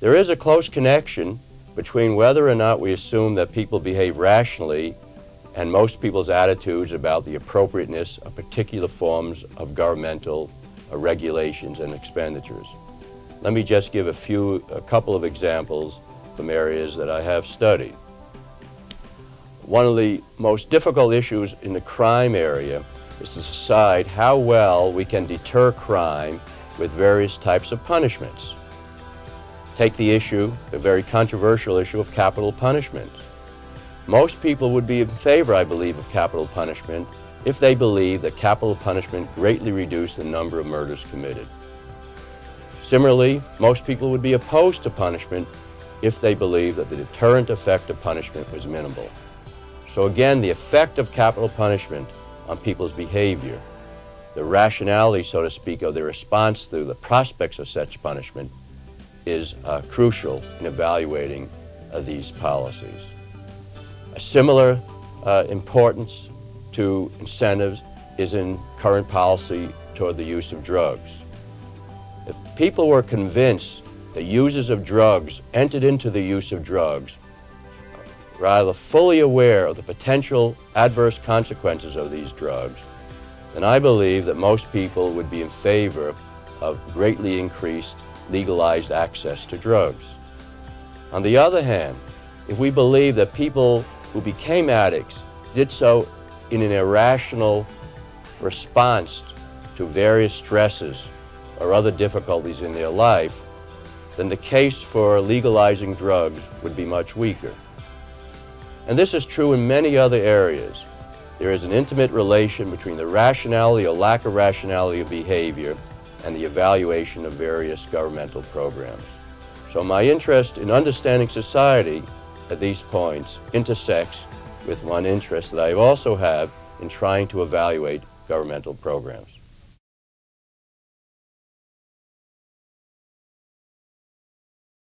There is a close connection between whether or not we assume that people behave rationally and most people's attitudes about the appropriateness of particular forms of governmental regulations and expenditures. Let me just give a couple of examples from areas that I have studied. One of the most difficult issues in the crime area is to decide how well we can deter crime with various types of punishments. Take the very controversial issue of capital punishment. Most people would be in favor, I believe, of capital punishment if they believe that capital punishment greatly reduced the number of murders committed. Similarly, most people would be opposed to punishment if they believe that the deterrent effect of punishment was minimal. So again, the effect of capital punishment on people's behavior, the rationality, so to speak, of their response to the prospects of such punishment is crucial in evaluating these policies. A similar importance to incentives is in current policy toward the use of drugs. If people were convinced that users of drugs entered into the use of drugs rather fully aware of the potential adverse consequences of these drugs, then I believe that most people would be in favor of greatly increased legalized access to drugs. On the other hand, if we believe that people who became addicts did so in an irrational response to various stresses or other difficulties in their life, then the case for legalizing drugs would be much weaker. And this is true in many other areas. There is an intimate relation between the rationality or lack of rationality of behavior and the evaluation of various governmental programs. So my interest in understanding society at these points intersects with one interest that I also have in trying to evaluate governmental programs.